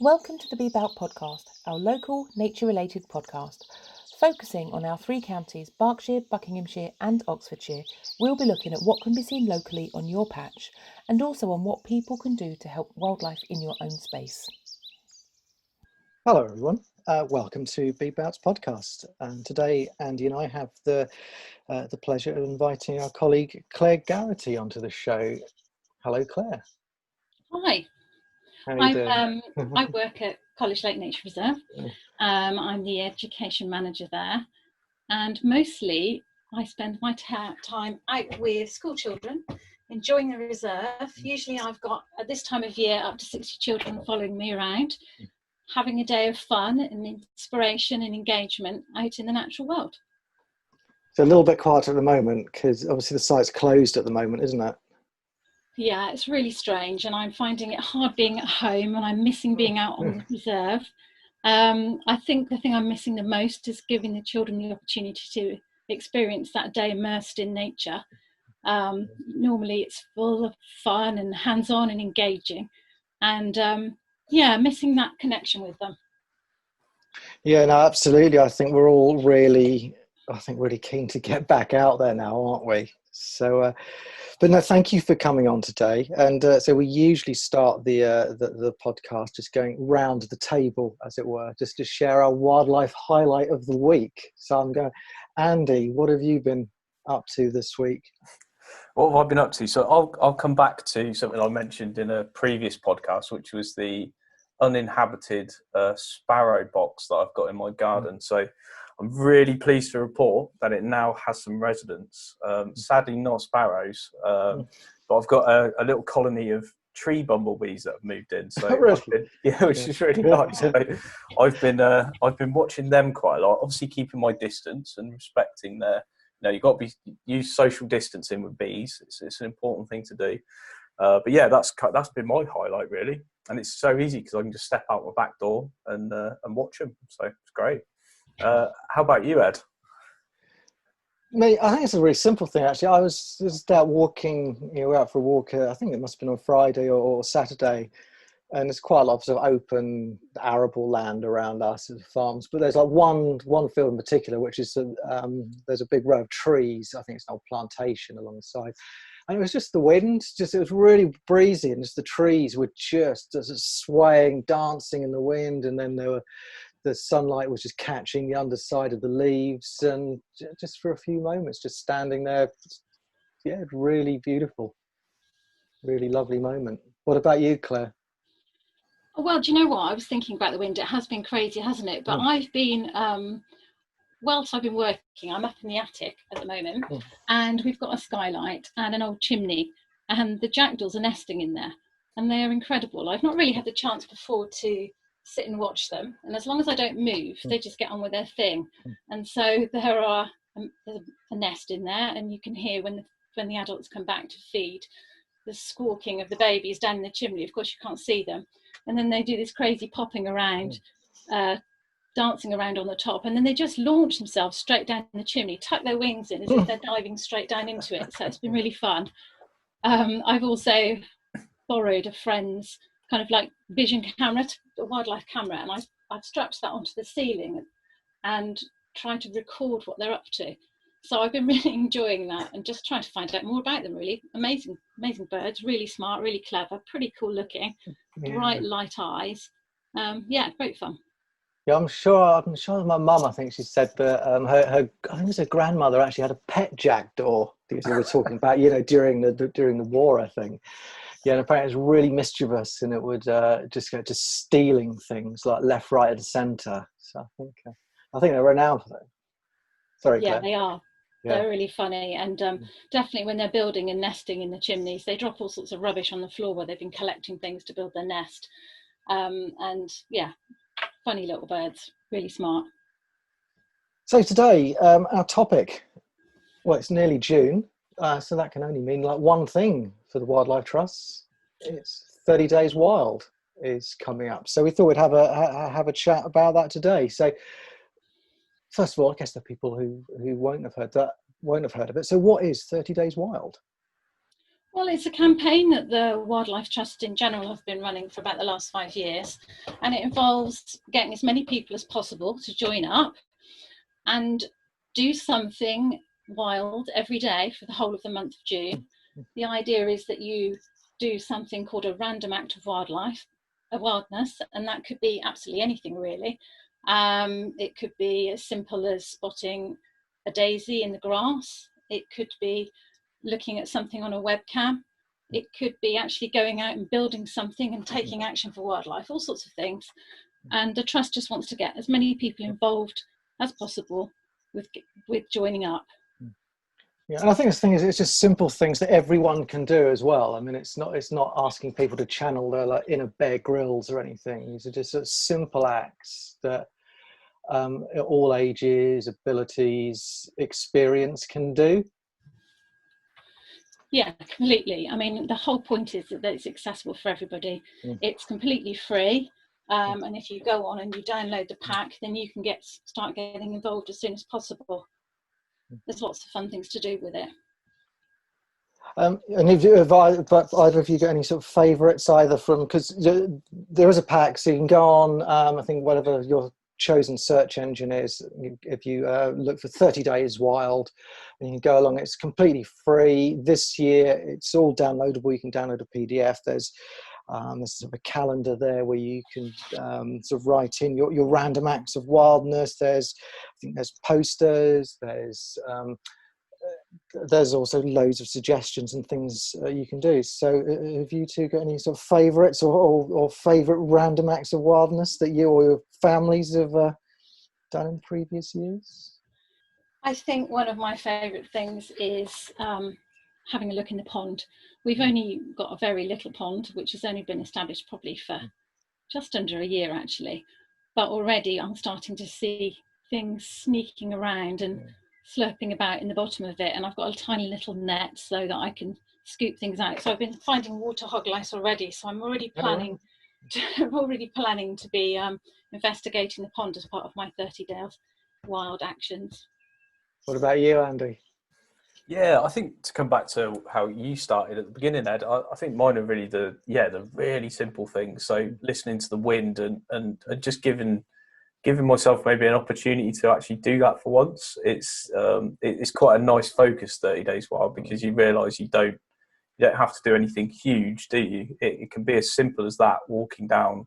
Welcome to the BBOWT podcast, our local nature-related podcast. Focusing on our three counties, Berkshire, Buckinghamshire and Oxfordshire, we'll be looking at what can be seen locally on your patch and also on what people can do to help wildlife in your own space. Hello everyone, welcome to BBOWT's podcast. And today Andy and I have the pleasure of inviting our colleague Clare Garrity onto the show. Hello Clare. Hi. How are you doing? I work at College Lake Nature Reserve. I'm the education manager there, and mostly I spend my time out with school children, enjoying the reserve. Usually I've got, at this time of year, up to 60 children following me around, having a day of fun and inspiration and engagement out in the natural world. It's a little bit quiet at the moment because obviously the site's closed at the moment, isn't it? Yeah, it's really strange, and I'm finding it hard being at home, and I'm missing being out on the reserve. I think the thing I'm missing the most is giving the children the opportunity to experience that day immersed in nature. Normally it's full of fun and hands-on and engaging, and missing that connection with them. Yeah, no, absolutely. I think we're all really keen to get back out there now, aren't we? So, but no, thank you for coming on today. And so we usually start the podcast just going round the table, as it were, just to share our wildlife highlight of the week. So I'm going, Andy, what have you been up to this week? What have I been up to? So I'll come back to something I mentioned in a previous podcast, which was the uninhabited sparrow box that I've got in my garden. So I'm really pleased to report that it now has some residents. Sadly, not sparrows, but I've got a little colony of tree bumblebees that have moved in. So really? which is really nice. So I've been watching them quite a lot. Obviously, keeping my distance and respecting their. You've got to use social distancing with bees. It's an important thing to do. But yeah, that's been my highlight really, and it's so easy because I can just step out my back door and watch them. So it's great. How about you, Ed? Mate, I think it's a really simple thing actually. I was just out walking, out for a walk. I think it must have been on Friday or Saturday, and there's quite a lot of sort of open arable land around us as farms. But there's like one field in particular, which is there's a big row of trees. I think it's an old plantation alongside. And it was just the wind, it was really breezy, and just the trees were just swaying, dancing in the wind, and then the sunlight was just catching the underside of the leaves, and just for a few moments, just standing there, yeah, really beautiful, really lovely moment. What about you, Claire? Well, do you know what? I was thinking about the wind. It has been crazy, hasn't it? But I've been, whilst I've been working, I'm up in the attic at the moment, and we've got a skylight and an old chimney, and the jackdaws are nesting in there, and they are incredible. I've not really had the chance before to sit and watch them, and as long as I don't move, they just get on with their thing. And so there's a nest in there, and you can hear when the adults come back to feed, the squawking of the babies down in the chimney. Of course you can't see them, and then they do this crazy popping around, dancing around on the top, and then they just launch themselves straight down the chimney, tuck their wings in as if they're diving straight down into it. So it's been really fun. I've also borrowed a friend's kind of like vision camera, a wildlife camera, and I've strapped that onto the ceiling and tried to record what they're up to. So I've been really enjoying that and just trying to find out more about them. Really amazing birds, really smart, really clever, pretty cool looking, bright light eyes. Great fun. Yeah, I'm sure my mum, I think she said that her I think it was her grandmother actually had a pet jackdaw that we were talking about, during the war, I think. Yeah, and apparently it was really mischievous, and it would just go to stealing things like left, right, and centre. So I think they're renowned for that. Sorry, yeah, Claire. They are. Yeah. They're really funny, and definitely when they're building and nesting in the chimneys, they drop all sorts of rubbish on the floor where they've been collecting things to build their nest. Funny little birds, really smart. So today, our topic, well, it's nearly June, so that can only mean like one thing for the Wildlife Trust. It's 30 Days Wild is coming up, so we thought we'd have a chat about that today. So first of all, I guess there are people who won't have heard of it. So what is 30 Days Wild? Well, it's a campaign that the Wildlife Trust in general have been running for about the last 5 years, and it involves getting as many people as possible to join up and do something wild every day for the whole of the month of June. The idea is that you do something called a random act of wildness, and that could be absolutely anything really. It could be as simple as spotting a daisy in the grass. It could be looking at something on a webcam. It could be actually going out and building something and taking action for wildlife, all sorts of things. And the trust just wants to get as many people involved as possible with joining up. Yeah, and I think the thing is, it's just simple things that everyone can do as well. I mean, it's not asking people to channel their like inner Bear Grylls or anything. These are just sort of simple acts that all ages, abilities, experience can do. Yeah, completely. I mean, the whole point is that it's accessible for everybody. It's completely free. And if you go on and you download the pack, then you can start getting involved as soon as possible. There's lots of fun things to do with it. And have either of you got any sort of favourites, either from, because there is a pack, so you can go on, I think whatever your chosen search engine is, if you look for 30 Days Wild, and you can go along. It's completely free. This year it's all downloadable. You can download a PDF. There's sort of a calendar there where you can sort of write in your random acts of wildness. I think there's posters, there's also loads of suggestions and things you can do. So have you two got any sort of favourites or favourite random acts of wildness that you or your families have done in previous years? I think one of my favourite things is having a look in the pond. We've only got a very little pond, which has only been established probably for just under a year actually. But already I'm starting to see things sneaking around and slurping about in the bottom of it, and I've got a tiny little net so that I can scoop things out. So I've been finding water hog lice already, so I'm already planning to be investigating the pond as part of my 30 Days Wild actions. What about you, Andy? Yeah, I think to come back to how you started at the beginning, Ed, I think mine are really the really simple things. So listening to the wind and just giving myself maybe an opportunity to actually do that for once. It's quite a nice focus, 30 Days Wild, because you realise you don't have to do anything huge, do you? It can be as simple as that, walking down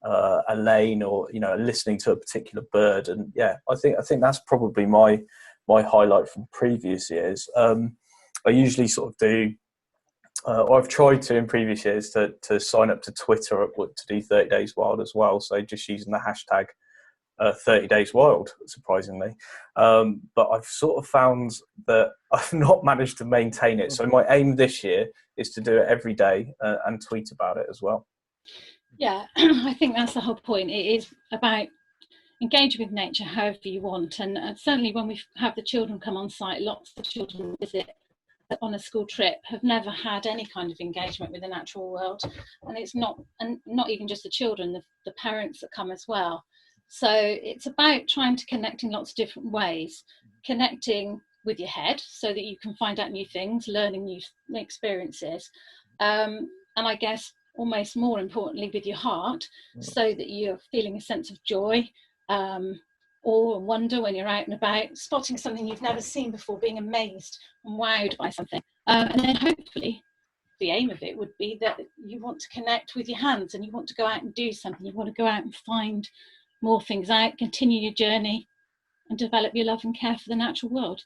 a lane, or listening to a particular bird. And I think that's probably my highlight from previous years. I usually sort of do, or I've tried to in previous years to sign up to Twitter to do 30 Days Wild as well. So just using the hashtag 30 Days Wild, surprisingly. But I've sort of found that I've not managed to maintain it. So my aim this year is to do it every day and tweet about it as well. Yeah, I think that's the whole point. It is about engaging with nature however you want. And certainly when we have the children come on site, lots of children visit on a school trip have never had any kind of engagement with the natural world. And it's not even just the children, the parents that come as well. So it's about trying to connect in lots of different ways, connecting with your head so that you can find out new things, learning new experiences. And I guess almost more importantly with your heart, so that you're feeling a sense of joy, awe and wonder when you're out and about, spotting something you've never seen before, being amazed and wowed by something. And then hopefully the aim of it would be that you want to connect with your hands and you want to go out and do something. You want to go out and find more things out, continue your journey and develop your love and care for the natural world.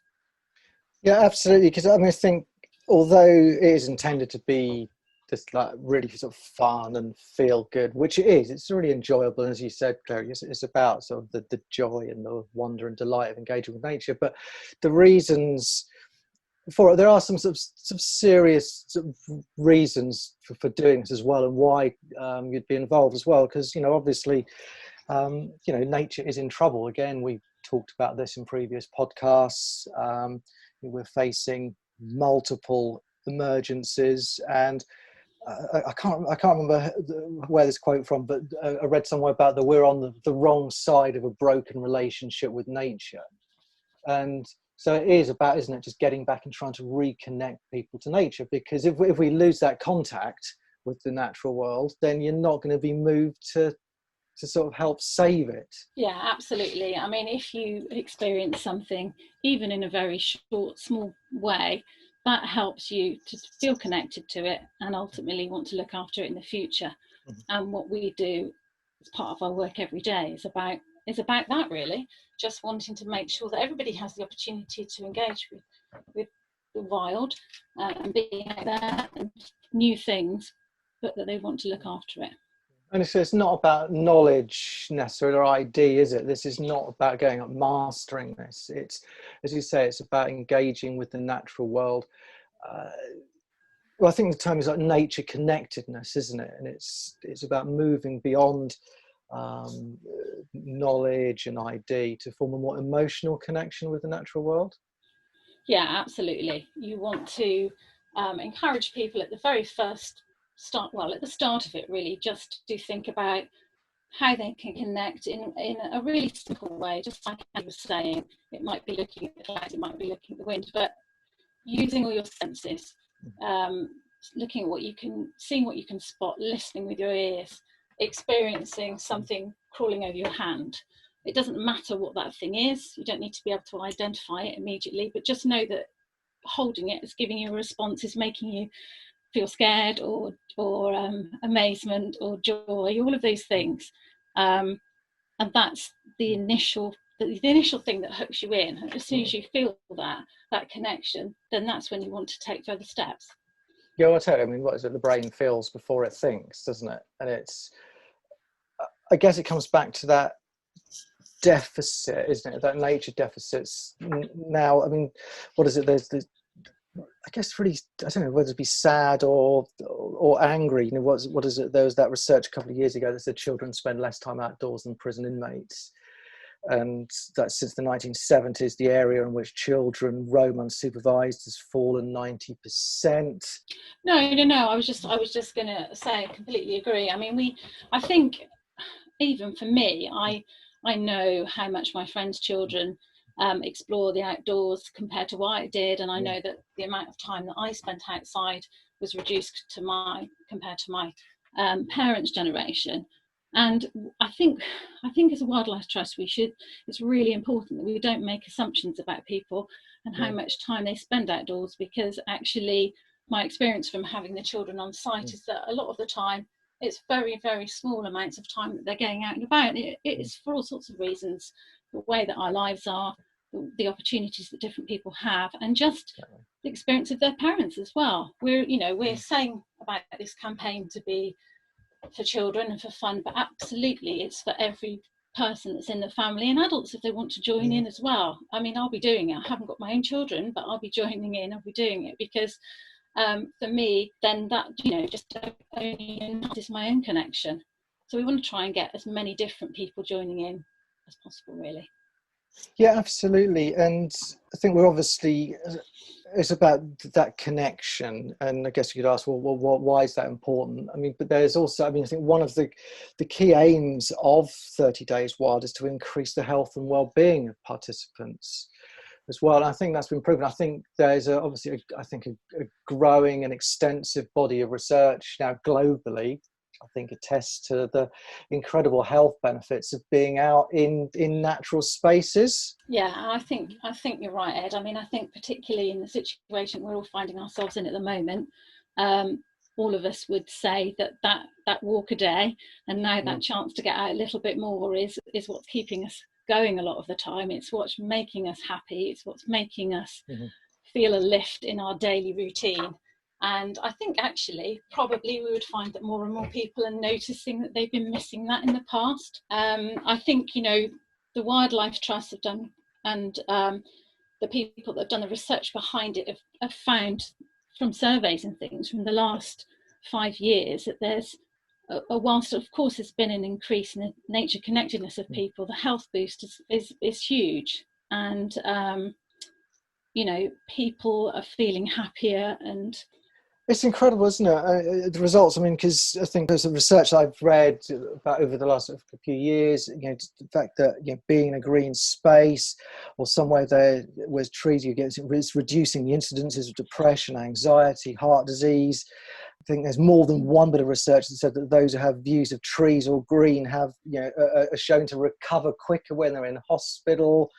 Yeah, absolutely. Because I think although it is intended to be just like really sort of fun and feel good, which it is, it's really enjoyable. And as you said, Claire, it's about sort of the joy and the wonder and delight of engaging with nature. But the reasons for it, there are some sort of serious sort of reasons for doing this as well, and why you'd be involved as well. Because obviously, nature is in trouble. Again, we talked about this in previous podcasts. We're facing multiple emergencies, and I can't remember where this quote from, but I read somewhere about that we're on the wrong side of a broken relationship with nature. And So it is about, isn't it, just getting back and trying to reconnect people to nature, because if we lose that contact with the natural world, then you're not going to be moved to sort of help save it. Yeah, absolutely. I mean, if you experience something, even in a very short, small way, that helps you to feel connected to it and ultimately want to look after it in the future. And what we do as part of our work every day is about that, really, just wanting to make sure that everybody has the opportunity to engage with the wild and being out there and new things, but that they want to look after it. And it's not about knowledge necessarily or ID, is it? This is not about going up mastering this. It's, as you say, it's about engaging with the natural world. Well, I think the term is like nature connectedness, isn't it? And it's about moving beyond knowledge and ID to form a more emotional connection with the natural world. Yeah, absolutely. You want to encourage people at the very first start, well, at the start of it, really, just to think about how they can connect in a really simple way, just like I was saying. It might be looking at the clouds, it might be looking at the wind, but using all your senses, looking at what you can, seeing what you can spot, listening with your ears, experiencing something crawling over your hand. It doesn't matter what that thing is. You don't need to be able to identify it immediately, but just know that holding it is giving you a response, is making you feel scared or amazement or joy, all of those things. And that's the initial thing that hooks you in. And as soon as you feel that connection, then that's when you want to take further steps. Yeah, I'll tell you, I mean, what is it? The brain feels before it thinks, doesn't it? And it's, I guess it comes back to that deficit, isn't it? That nature deficits. Now, I mean, what is it? There's I guess really, I don't know whether to be sad or angry. You know, what is it? There was that research a couple of years ago that said children spend less time outdoors than prison inmates. And that since the 1970s, the area in which children roam unsupervised has fallen 90%. No. I was just going to say, I completely agree. I mean, I think even for me, I know how much my friends' children explore the outdoors compared to what I did, and I know that the amount of time that I spent outside was reduced compared to my parents' generation. And I think as a wildlife trust, it's really important that we don't make assumptions about people and how much time they spend outdoors, because actually my experience from having the children on site is that a lot of the time it's very, very small amounts of time that they're going out and about. It is for all sorts of reasons, the way that our lives are, the opportunities that different people have, and just the experience of their parents as well. We're saying about this campaign to be for children and for fun, but absolutely it's for every person that's in the family, and adults if they want to join in as well. I mean, I'll be doing it. I haven't got my own children, but I'll be joining in. I'll be doing it because for me, then that, just only enhances my own connection. So we want to try and get as many different people joining in as possible, really. Yeah, absolutely. And I think we're obviously, it's about that connection. And I guess you could ask, well, why is that important? I mean, but there's also, I mean, I think one of the key aims of 30 Days Wild is to increase the health and well-being of participants as well. And I think that's been proven. I think there's obviously a growing and extensive body of research now globally, I think attests to the incredible health benefits of being out in natural spaces. Yeah, I think you're right, Ed. I mean, I think particularly in the situation we're all finding ourselves in at the moment, all of us would say that walk a day and now that chance to get out a little bit more is what's keeping us going a lot of the time. It's what's making us happy. It's what's making us feel a lift in our daily routine. And I think actually probably we would find that more and more people are noticing that they've been missing that in the past. I think, the Wildlife Trust have done, and the people that have done the research behind it have found from surveys and things from the last 5 years that there's whilst of course there's been an increase in the nature connectedness of people, the health boost is huge. And people are feeling happier and It's incredible, isn't it? The results. I mean, because I think there's some research I've read about over the last few years. The fact that being in a green space or somewhere there where trees, it's reducing the incidences of depression, anxiety, heart disease. I think there's more than one bit of research that said that those who have views of trees or green have, are shown to recover quicker when they're in hospital.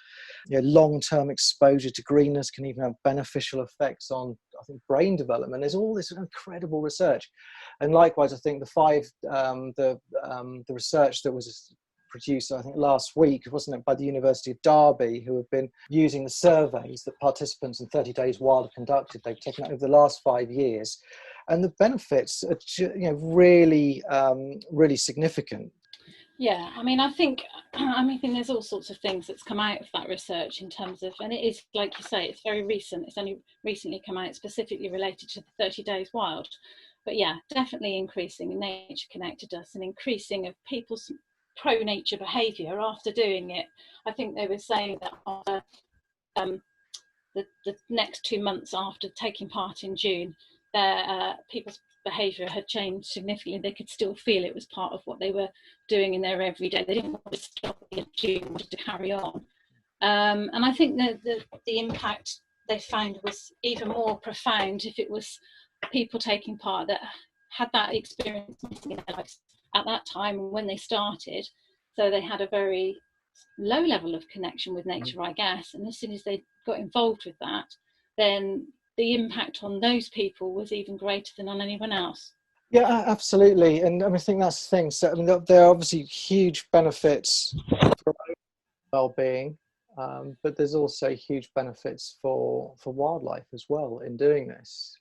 Long-term exposure to greenness can even have beneficial effects on, I think, brain development. There's all this incredible research, and likewise, I think the research that was produced, I think last week, wasn't it, by the University of Derby, who have been using the surveys that participants in 30 Days Wild have conducted. They've taken out over the last 5 years, and the benefits are, really, really significant. Yeah, I mean, I think there's all sorts of things that's come out of that research in terms of, and it is, like you say, it's very recent. It's only recently come out specifically related to the 30 Days Wild. But yeah, definitely increasing in nature connectedness and increasing of people's pro-nature behaviour after doing it. I think they were saying that after the next 2 months after taking part in June, people's behaviour had changed significantly. They could still feel it was part of what they were doing in their everyday. They didn't want to stop in June, they wanted to carry on. And I think that the impact they found was even more profound if it was people taking part that had that experience in their lives at that time when they started. So they had a very low level of connection with nature, I guess. And as soon as they got involved with that, then the impact on those people was even greater than on anyone else. Yeah, absolutely. And I think that's the thing. So, there are obviously huge benefits for well-being, but there's also huge benefits for wildlife as well in doing this.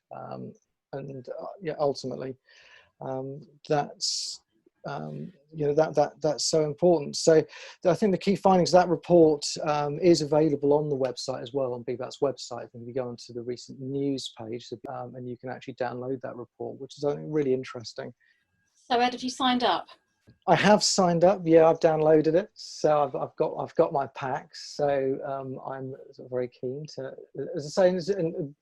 Ultimately, that's that's so important. So I think the key findings of that report is available on the website as well, on BBOWT's website. I think if you go onto the recent news page, and you can actually download that report, which is really interesting. So Ed, have you signed up? I have signed up. Yeah, I've downloaded it. So I've got my packs. So I'm very keen to, as I say,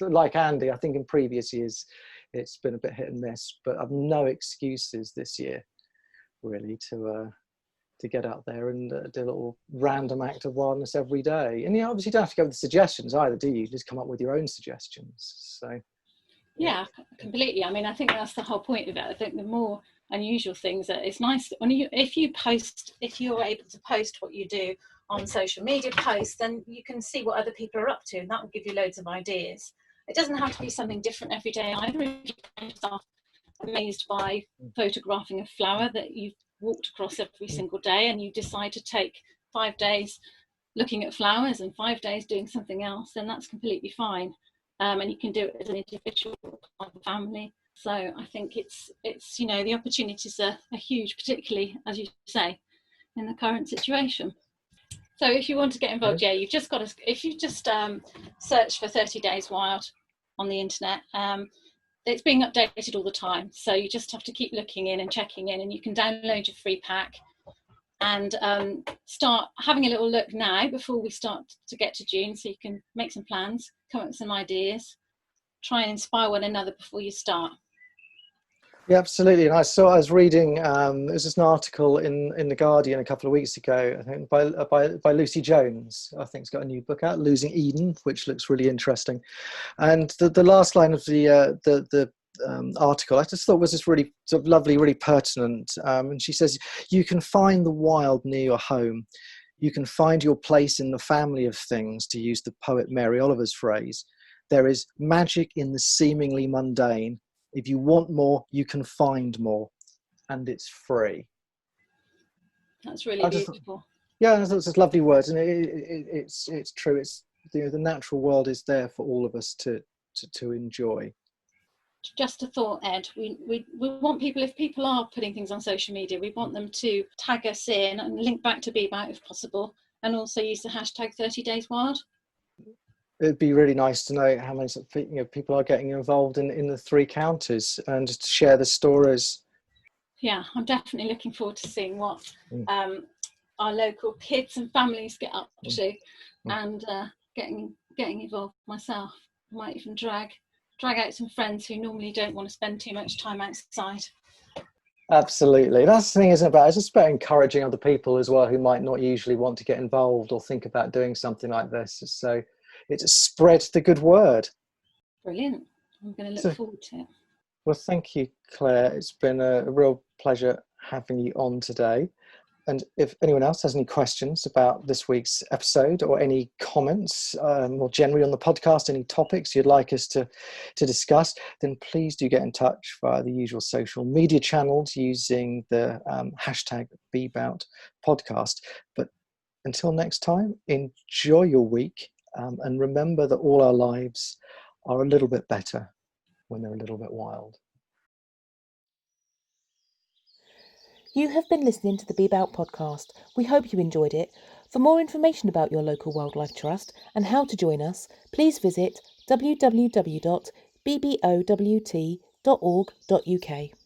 like Andy, I think in previous years it's been a bit hit and miss, but I've no excuses this year really to get out there and do a little random act of wildness every day. And obviously you don't have to go with the suggestions either, do you? Just come up with your own suggestions. So yeah, completely. I mean, I think that's the whole point of it. I think the more unusual things, that it's nice when if you're able to post what you do on social media posts, then you can see what other people are up to, and that will give you loads of ideas. It doesn't have to be something different every day either. If you find yourself amazed by photographing a flower that you've walked across every single day, and you decide to take 5 days looking at flowers and 5 days doing something else, then that's completely fine. And you can do it as an individual or a family. So I think it's the opportunities are huge, particularly, as you say, in the current situation. So if you want to get involved, yeah, you've just got to, if you just search for 30 Days Wild on the internet, it's being updated all the time. So you just have to keep looking in and checking in, and you can download your free pack and start having a little look now before we start to get to June, so you can make some plans, come up with some ideas, try and inspire one another before you start. Yeah, absolutely. And I was reading, there's an article in the Guardian a couple of weeks ago, I think by Lucy Jones. I think it's got a new book out, Losing Eden, which looks really interesting. And the last line of the article I just thought was just really sort of lovely, really pertinent. And she says, you can find the wild near your home. You can find your place in the family of things, to use the poet Mary Oliver's phrase. There is magic in the seemingly mundane. If you want more, you can find more, and it's free. That's really beautiful. Yeah, it's just lovely words, and it's true. It's the natural world is there for all of us to enjoy. Just a thought, Ed. We want people, if people are putting things on social media, we want them to tag us in and link back to BBOWT if possible, and also use the hashtag 30 Days Wild. It'd be really nice to know how many people are getting involved in the 3 counties, and just to share the stories. Yeah, I'm definitely looking forward to seeing what our local kids and families get up to, and getting involved myself. I might even drag drag out some friends who normally don't want to spend too much time outside. Absolutely. That's the thing, isn't it? About it's just about encouraging other people as well who might not usually want to get involved or think about doing something like this. So it's spread the good word. Brilliant. I'm going to look forward to it. Well, thank you, Claire. It's been a real pleasure having you on today. And if anyone else has any questions about this week's episode or any comments more generally on the podcast, any topics you'd like us to discuss, then please do get in touch via the usual social media channels using the hashtag BBOWT podcast. But until next time, enjoy your week and remember that all our lives are a little bit better when they're a little bit wild. You have been listening to the BBOWT podcast. We hope you enjoyed it. For more information about your local wildlife trust and how to join us, please visit www.bbowt.org.uk.